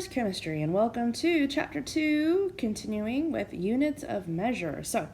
Commerce Chemistry, and welcome to Chapter 2, continuing with units of measure. So,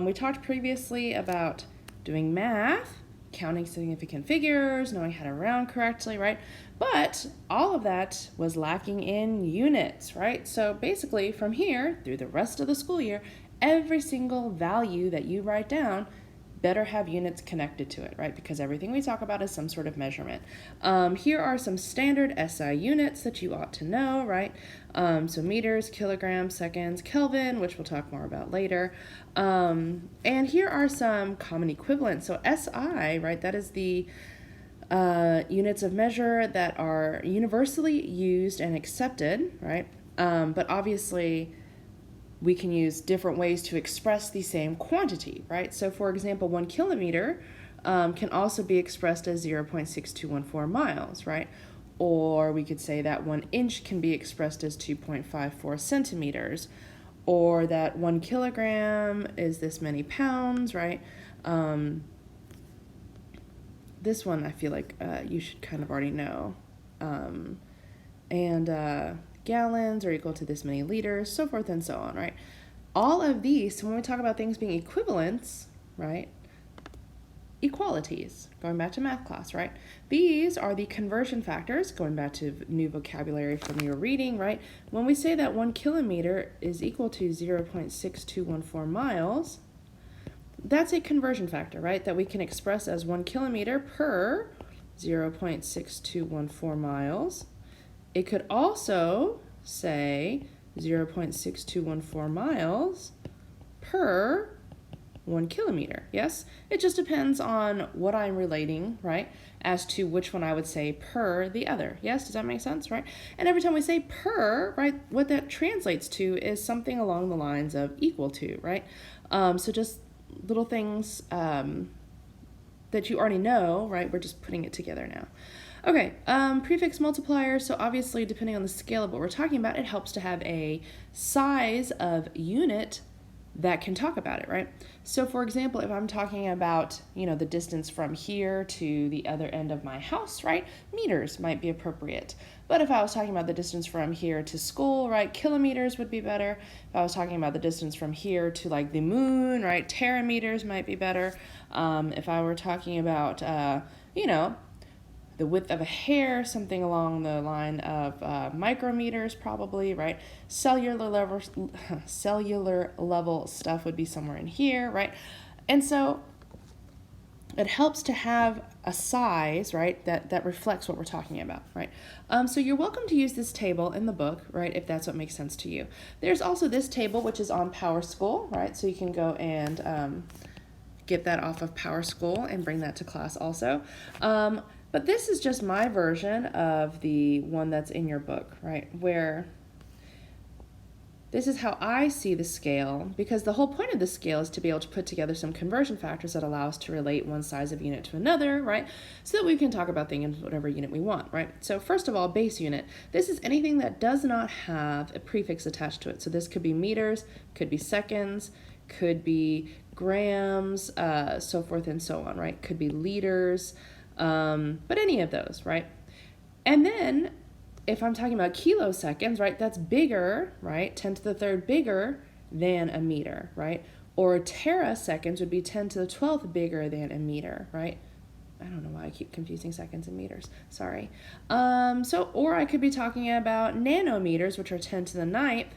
we talked previously about doing math, counting significant figures, knowing how to round correctly, right? But all of that was lacking in units, right? So basically, from here through the rest of the school year, every single value that you write down better have units connected to it, right? Because everything we talk about is some sort of measurement. Here are some standard SI units that you ought to know, right? So meters, kilograms, seconds, Kelvin, which we'll talk more about later. And here are some common equivalents. So SI, right, that is the units of measure that are universally used and accepted, right? But obviously, we can use different ways to express the same quantity, right? So for example, 1 kilometer can also be expressed as 0.6214 miles, right? Or we could say that 1 inch can be expressed as 2.54 centimeters, or that 1 kilogram is this many pounds, right? This one I feel like you should kind of already know. Gallons are equal to this many liters, so forth and so on, right? All of these, so when we talk about things being equivalents, right? Equalities, going back to math class, right? These are the conversion factors, going back to new vocabulary from your reading, right? When we say that 1 kilometer is equal to 0.6214 miles, that's a conversion factor, right? That we can express as 1 kilometer per 0.6214 miles. It could also say 0.6214 miles per 1 kilometer, yes? It just depends on what I'm relating, right, as to which one I would say per the other, yes? Does that make sense, right? And every time we say per, right, what that translates to is something along the lines of equal to, right? So just little things that you already know, right? We're just putting it together now. Okay, prefix multiplier, so obviously depending on the scale of what we're talking about, it helps to have a size of unit that can talk about it, right? So for example, if I'm talking about, the distance from here to the other end of my house, right, meters might be appropriate. But if I was talking about the distance from here to school, right, kilometers would be better. If I was talking about the distance from here to like the moon, right, terameters might be better. If I were talking about, the width of a hair, something along the line of micrometers probably, right? Cellular level stuff would be somewhere in here, right? And so it helps to have a size, right, that reflects what we're talking about, right? So you're welcome to use this table in the book, right, if that's what makes sense to you. There's also this table, which is on PowerSchool, right? So you can go and get that off of PowerSchool and bring that to class also. But this is just my version of the one that's in your book, right? Where this is how I see the scale, because the whole point of the scale is to be able to put together some conversion factors that allow us to relate one size of unit to another, right? So that we can talk about things in whatever unit we want, right? So first of all, base unit. This is anything that does not have a prefix attached to it. So this could be meters, could be seconds, could be grams, so forth and so on, right? Could be liters, but any of those, right? And then if I'm talking about kiloseconds, right, that's bigger, right, 10 to the third bigger than a meter, right? Or teraseconds would be 10 to the 12th bigger than a meter, right? I don't know why I keep confusing seconds and meters, sorry. Or I could be talking about nanometers, which are 10 to the 9th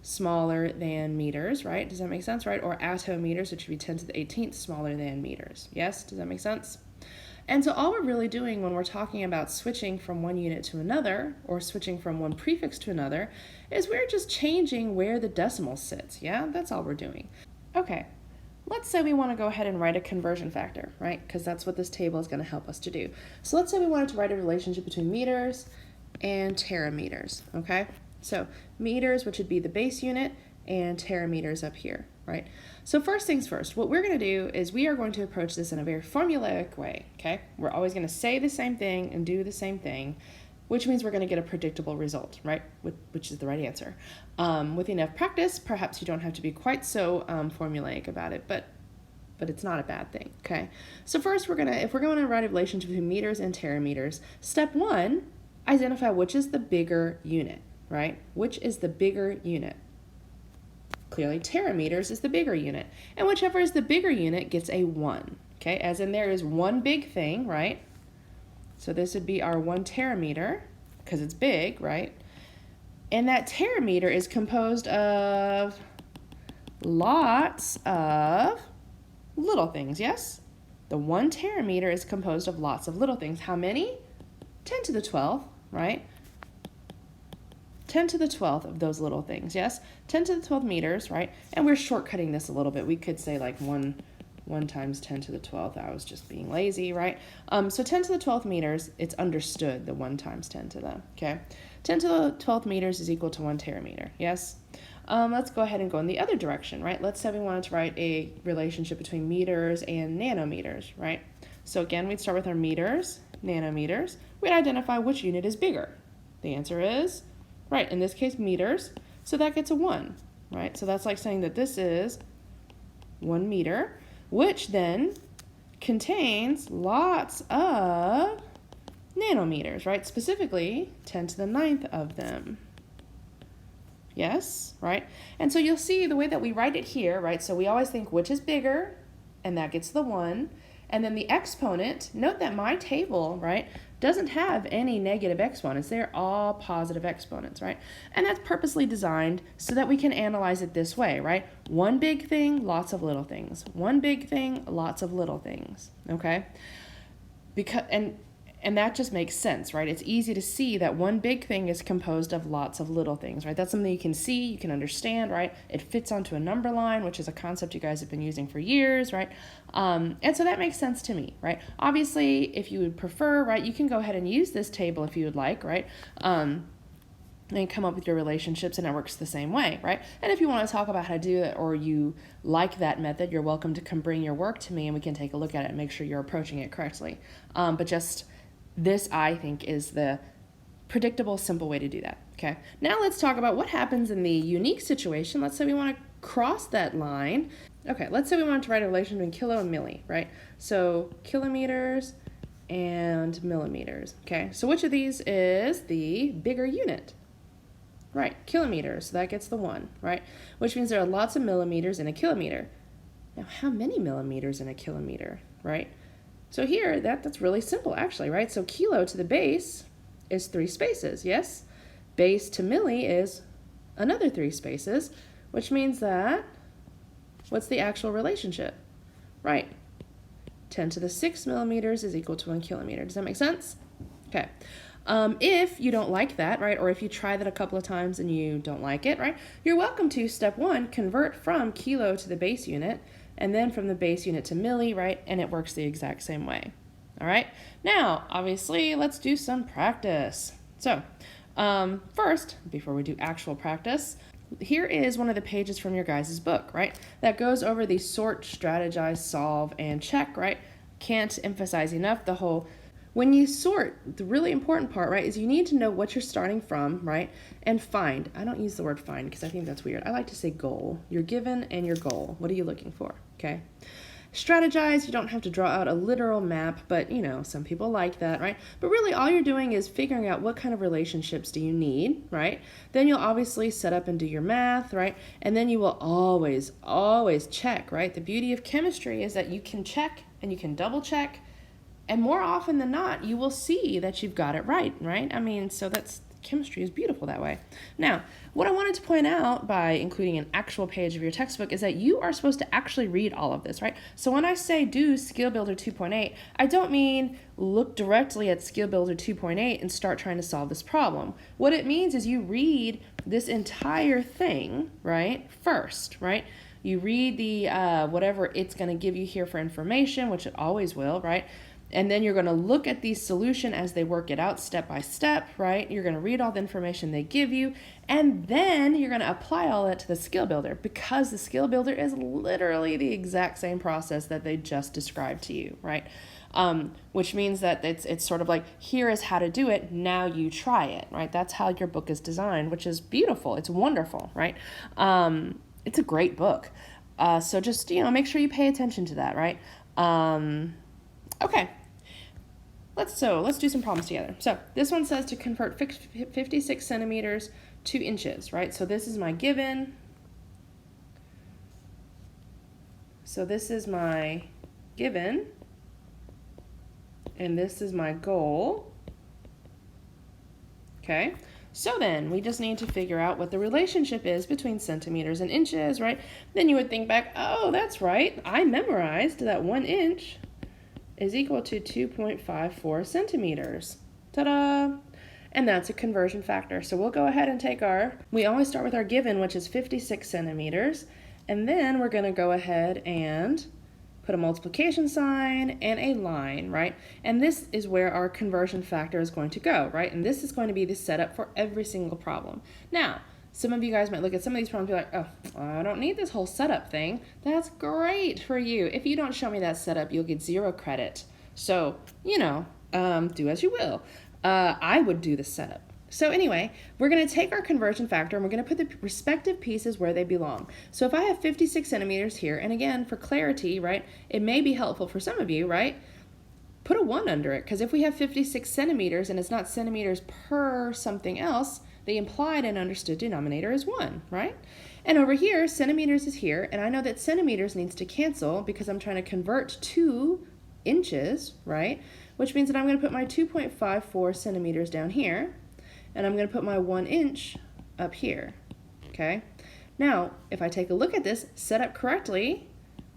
smaller than meters, right? Does that make sense, right? Or attometers, which would be 10 to the 18th smaller than meters. Yes, does that make sense? And so all we're really doing when we're talking about switching from one unit to another, or switching from one prefix to another, is we're just changing where the decimal sits, yeah? That's all we're doing. Okay, let's say we want to go ahead and write a conversion factor, right? Because that's what this table is going to help us to do. So let's say we wanted to write a relationship between meters and terameters, okay? So meters, which would be the base unit, and terameters up here, right? So first things first, what we're going to do is we are going to approach this in a very formulaic way, okay? We're always going to say the same thing and do the same thing, which means we're going to get a predictable result, right? Which is the right answer. With enough practice, perhaps you don't have to be quite so formulaic about it, but it's not a bad thing, okay? So first, if we're going to write a relationship between meters and terameters, step one, identify which is the bigger unit, right? Which is the bigger unit? Clearly, terameters is the bigger unit. And whichever is the bigger unit gets a 1, okay? As in there is one big thing, right? So this would be our 1 terameter, because it's big, right? And that terameter is composed of lots of little things, yes? The 1 terameter is composed of lots of little things. How many? 10 to the 12th, right? 10 to the 12th of those little things, yes? 10 to the 12th meters, right? And we're shortcutting this a little bit. We could say like 1 times 10 to the 12th. I was just being lazy, right? So 10 to the 12th meters, it's understood the 1 times 10 to the, okay? 10 to the 12th meters is equal to 1 terameter, yes? Let's go ahead and go in the other direction, right? Let's say we wanted to write a relationship between meters and nanometers, right? So again, we'd start with our meters, nanometers. We'd identify which unit is bigger. The answer is, right, in this case, meters. So that gets a 1, right? So that's like saying that this is 1 meter, which then contains lots of nanometers, right? Specifically, 10 to the 9th of them. Yes, right? And so you'll see the way that we write it here, right? So we always think which is bigger, and that gets the 1. And then the exponent, note that my table, right, doesn't have any negative exponents. They're all positive exponents, right? And that's purposely designed so that we can analyze it this way, right? One big thing, lots of little things. One big thing, lots of little things, okay? And that just makes sense, right? It's easy to see that one big thing is composed of lots of little things, right? That's something you can see, you can understand, right? It fits onto a number line, which is a concept you guys have been using for years, right? And so that makes sense to me, right? Obviously, if you would prefer, right, you can go ahead and use this table if you would like, right? And come up with your relationships, and it works the same way, right? And if you want to talk about how to do it, or you like that method, you're welcome to come bring your work to me and we can take a look at it and make sure you're approaching it correctly. But just this, I think, is the predictable, simple way to do that, okay? Now let's talk about what happens in the unique situation. Let's say we want to cross that line. Okay, let's say we want to write a relation between kilo and milli, right? So kilometers and millimeters, okay? So which of these is the bigger unit? Right, kilometers, so that gets the 1, right? Which means there are lots of millimeters in a kilometer. Now, how many millimeters in a kilometer, right? So here, that's really simple, actually, right? So kilo to the base is 3 spaces, yes? Base to milli is another 3 spaces, which means that, what's the actual relationship? Right, 10 to the 6 millimeters is equal to 1 kilometer. Does that make sense? Okay. If you don't like that, right, or if you try that a couple of times and you don't like it, right, you're welcome to, step 1, convert from kilo to the base unit, and then from the base unit to milli, right, and it works the exact same way. All right, now, obviously, let's do some practice. So, first, before we do actual practice, here is one of the pages from your guys' book, right, that goes over the sort, strategize, solve, and check, right? Can't emphasize enough the whole, when you sort, the really important part, right, is you need to know what you're starting from, right, and find. I don't use the word find because I think that's weird. I like to say goal. You're given and your goal. What are you looking for, okay? Strategize, you don't have to draw out a literal map, but, you know, some people like that, right? But really all you're doing is figuring out what kind of relationships do you need, right? Then you'll obviously set up and do your math, right? And then you will always, always check, right? The beauty of chemistry is that you can check and you can double check, and more often than not, you will see that you've got it right, right? I mean, so chemistry is beautiful that way. Now, what I wanted to point out by including an actual page of your textbook is that you are supposed to actually read all of this, right? So when I say do Skill Builder 2.8, I don't mean look directly at Skill Builder 2.8 and start trying to solve this problem. What it means is you read this entire thing, right, first, right? You read the whatever it's going to give you here for information, which it always will, right? And then you're going to look at the solution as they work it out step by step, right? You're going to read all the information they give you, and then you're going to apply all that to the skill builder, because the skill builder is literally the exact same process that they just described to you, right? Which means that it's sort of like, here is how to do it, now you try it, right? That's how your book is designed, which is beautiful. It's wonderful, right? It's a great book. So just, make sure you pay attention to that, right? Okay. let's do some problems together. So this one says to convert 56 centimeters to inches, right? So this is my given. So this is my given, and this is my goal. Okay, so then we just need to figure out what the relationship is between centimeters and inches, right? Then you would think back, oh, that's right, I memorized that 1 inch is equal to 2.54 centimeters. Ta-da! And that's a conversion factor. So we'll go ahead and take we always start with our given, which is 56 centimeters, and then we're going to go ahead and put a multiplication sign and a line, right? And this is where our conversion factor is going to go, right? And this is going to be the setup for every single problem. Now, some of you guys might look at some of these problems and be like, oh, I don't need this whole setup thing. That's great for you. If you don't show me that setup, you'll get 0 credit. So, you know, do as you will. I would do the setup. So anyway, we're going to take our conversion factor and we're going to put the respective pieces where they belong. So if I have 56 centimeters here, and again, for clarity, right, it may be helpful for some of you, right, put a 1 under it, because if we have 56 centimeters and it's not centimeters per something else, the implied and understood denominator is 1, right? And over here, centimeters is here, and I know that centimeters needs to cancel because I'm trying to convert to inches, right? Which means that I'm going to put my 2.54 centimeters down here, and I'm going to put my 1 inch up here, okay? Now, if I take a look at this, set up correctly,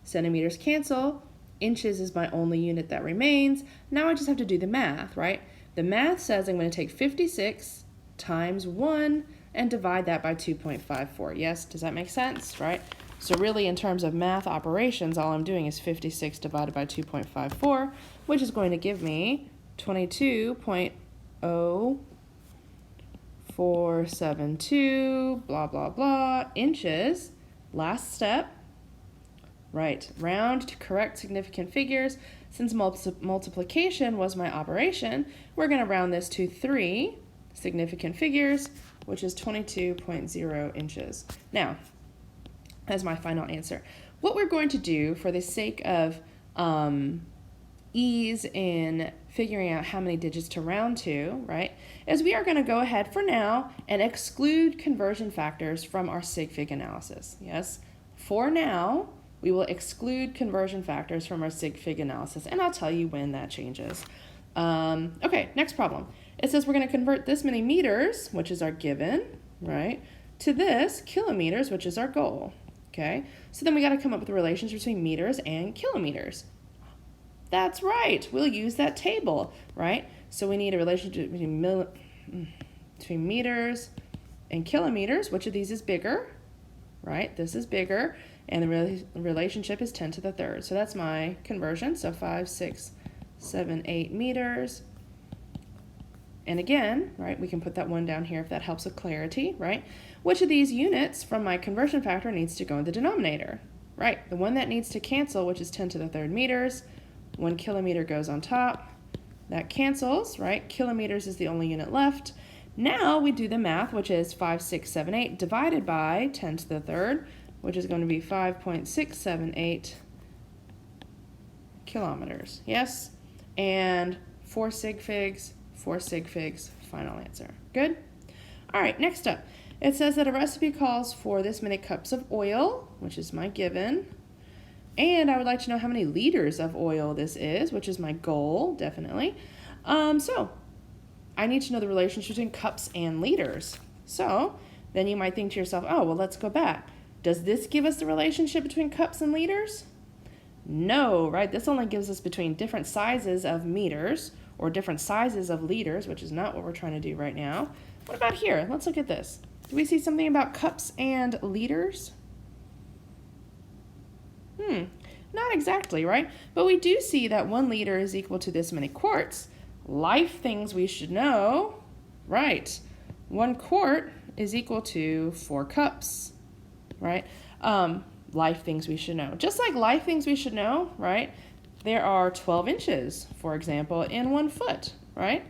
centimeters cancel, inches is my only unit that remains. Now I just have to do the math, right? The math says I'm going to take 56 times 1 and divide that by 2.54. Yes, does that make sense, right? So really, in terms of math operations, all I'm doing is 56 divided by 2.54, which is going to give me 22.0472, blah, blah, blah, inches. Last step, right, round to correct significant figures. Since multiplication was my operation, we're going to round this to 3 significant figures, which is 22.0 inches. Now, as my final answer, what we're going to do for the sake of ease in figuring out how many digits to round to, right, is we are going to go ahead for now and exclude conversion factors from our sig fig analysis. Yes, for now, we will exclude conversion factors from our sig fig analysis, and I'll tell you when that changes. Okay, next problem. It says we're going to convert this many meters, which is our given, right, to this kilometers, which is our goal. Okay, so then we got to come up with a relationship between meters and kilometers. That's right, we'll use that table, right? So we need a relationship between meters and kilometers. Which of these is bigger, right? This is bigger, and the relationship is 10 to the third. So that's my conversion, so 5, 6, 7, 8 meters. And again, right, we can put that 1 down here if that helps with clarity, right? Which of these units from my conversion factor needs to go in the denominator? Right, the one that needs to cancel, which is 10 to the third meters. 1 kilometer goes on top. That cancels, right? Kilometers is the only unit left. Now we do the math, which is 5, 6, 7, 8 divided by 10 to the third, which is going to be 5.678 kilometers. Yes? And 4 sig figs, final answer. Good? All right, next up. It says that a recipe calls for this many cups of oil, which is my given. And I would like to know how many liters of oil this is, which is my goal, definitely. So I need to know the relationship between cups and liters. So then you might think to yourself, oh, well, let's go back. Does this give us the relationship between cups and liters? No, right? This only gives us between different sizes of meters or different sizes of liters, which is not what we're trying to do right now. What about here? Let's look at this. Do we see something about cups and liters? Not exactly, right? But we do see that 1 liter is equal to this many quarts. Life things we should know, right? 1 quart is equal to 4 cups, right? Life things we should know. Just like life things we should know, right? There are 12 inches, for example, in 1 foot, right?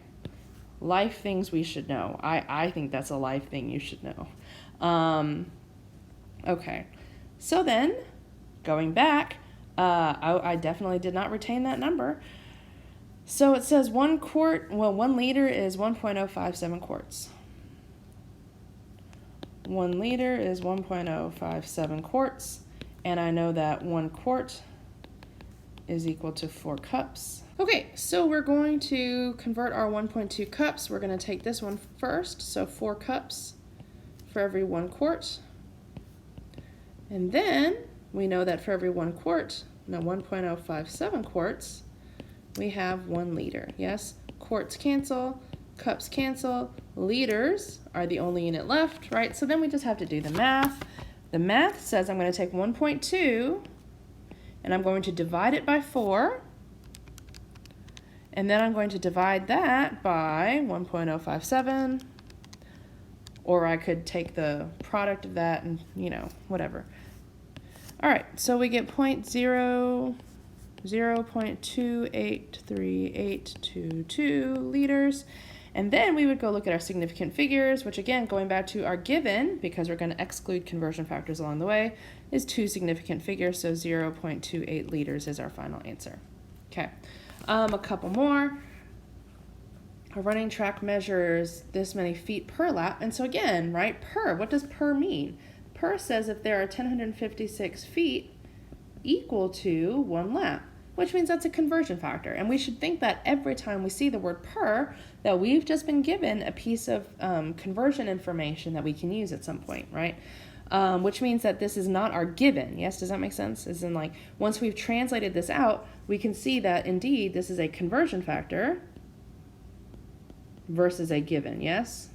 Life things we should know. I think that's a life thing you should know. Okay, so then, going back, I definitely did not retain that number. So it says 1 quart, well, 1 liter is 1.057 quarts. 1 liter is 1.057 quarts, and I know that 1 quart is equal to 4 cups. Okay, so we're going to convert our 1.2 cups. We're going to take this one first, so 4 cups for every 1 quart. And then we know that for every 1 quart, now 1.057 quarts, we have 1 liter. Yes, quarts cancel, cups cancel, liters are the only unit left, right? So then we just have to do the math. The math says I'm going to take 1.2 and I'm going to divide it by 4. And then I'm going to divide that by 1.057. Or I could take the product of that and, whatever. All right, so we get 0.283822 liters. And then we would go look at our significant figures, which again, going back to our given, because we're going to exclude conversion factors along the way, is 2 significant figures, so 0.28 liters is our final answer. Okay, a couple more. A running track measures this many feet per lap, and so again, right, per, what does per mean? Per says if there are 1,056 feet equal to 1 lap, which means that's a conversion factor. And we should think that every time we see the word per, that we've just been given a piece of conversion information that we can use at some point, right? Which means that this is not our given. Yes, does that make sense? As in, like, once we've translated this out, we can see that indeed this is a conversion factor versus a given, yes?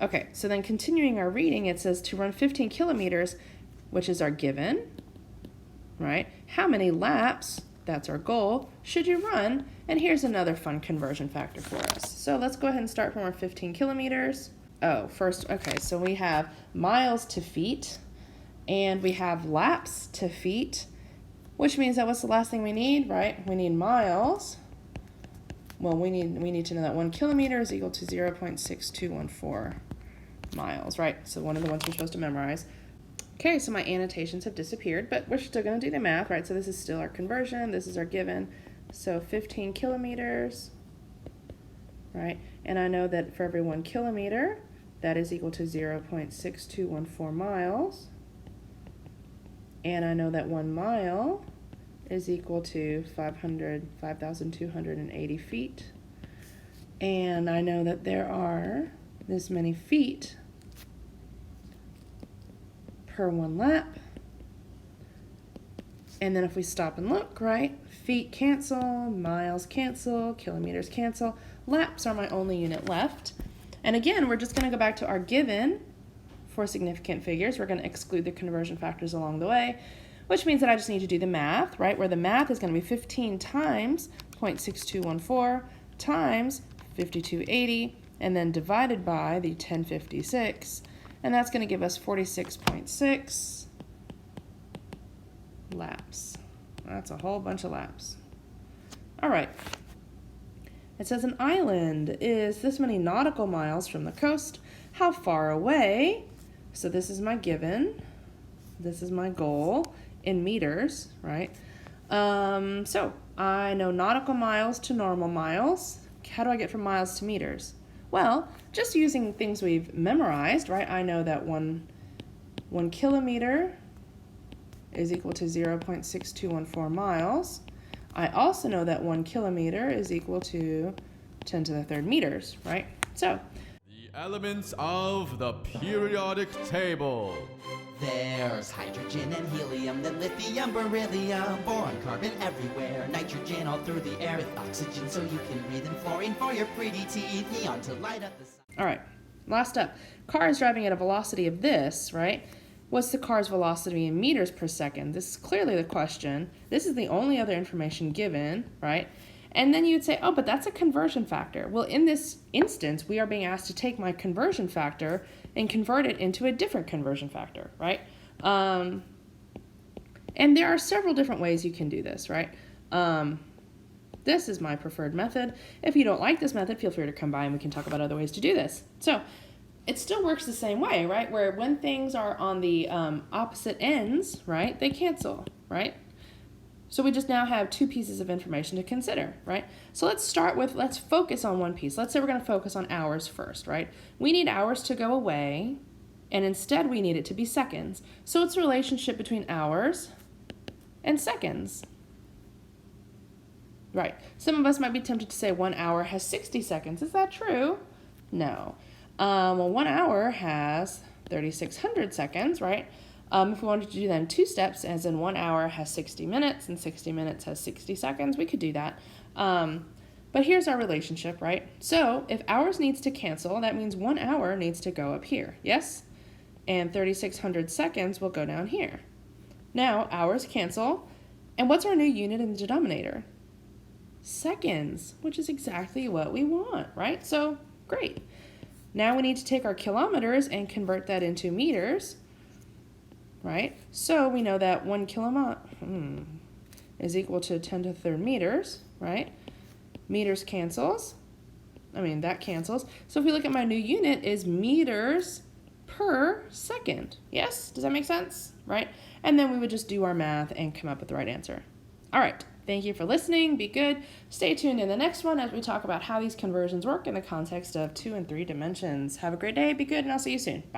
Okay, so then continuing our reading, it says to run 15 kilometers, which is our given, right? How many laps, that's our goal, should you run? And here's another fun conversion factor for us. So let's go ahead and start from our 15 kilometers. Oh, first, okay, so we have miles to feet, and we have laps to feet, which means that what's the last thing we need, right? We need miles. Well, we need to know that 1 kilometer is equal to 0.6214 miles, right? So one of the ones we're supposed to memorize. Okay, so my annotations have disappeared, but we're still going to do the math, right? So this is still our conversion. This is our given. So 15 kilometers, right? And I know that for every 1 kilometer, that is equal to 0.6214 miles. And I know that 1 mile is equal to 5,280 feet. And I know that there are this many feet per 1 lap. And then if we stop and look, right, feet cancel, miles cancel, kilometers cancel, laps are my only unit left. And again, we're just going to go back to our given for significant figures. We're going to exclude the conversion factors along the way, which means that I just need to do the math, right, where the math is going to be 15 times 0.6214 times 5280, and then divided by the 1056, and that's going to give us 46.6 laps. That's a whole bunch of laps. All right. It says an island is this many nautical miles from the coast. How far away? So this is my given. This is my goal in meters, right? So I know nautical miles to normal miles. How do I get from miles to meters? Well, just using things we've memorized, right? I know that one kilometer is equal to 0.6214 miles. I also know that 1 kilometer is equal to 10 to the 3rd meters, right? So the elements of the periodic table. There's hydrogen and helium, then lithium, beryllium, boron, carbon everywhere, nitrogen all through the air with oxygen so you can breathe, and fluorine for your pretty teeth, neon to light up the sun. All right, last up. Car is driving at a velocity of this, right? What's the car's velocity in meters per second? This is clearly the question. This is the only other information given, right? And then you'd say, oh, but that's a conversion factor. Well, in this instance, we are being asked to take my conversion factor and convert it into a different conversion factor, right? And there are several different ways you can do this, right? This is my preferred method. If you don't like this method, feel free to come by and we can talk about other ways to do this. So it still works the same way, right? Where when things are on the opposite ends, right, they cancel, right? So we just now have two pieces of information to consider, right? So let's focus on one piece. Let's say we're going to focus on hours first, right? We need hours to go away, and instead we need it to be seconds. So it's a relationship between hours and seconds. Right. Some of us might be tempted to say 1 hour has 60 seconds. Is that true? No. Well, 1 hour has 3,600 seconds, right? If we wanted to do them 2 steps, as in 1 hour has 60 minutes and 60 minutes has 60 seconds, we could do that. But here's our relationship, right? So if hours needs to cancel, that means 1 hour needs to go up here, yes? And 3,600 seconds will go down here. Now, hours cancel, and what's our new unit in the denominator? Seconds, which is exactly what we want, right? So, great. Now we need to take our kilometers and convert that into meters, right? So we know that 1 kilometer is equal to 10 to the third meters, right? Meters cancels. That cancels. So if we look at my new unit is meters per second. Yes? Does that make sense? Right? And then we would just do our math and come up with the right answer. All right. Thank you for listening. Be good. Stay tuned in the next one as we talk about how these conversions work in the context of 2 and 3 dimensions. Have a great day. Be good, and I'll see you soon. Bye.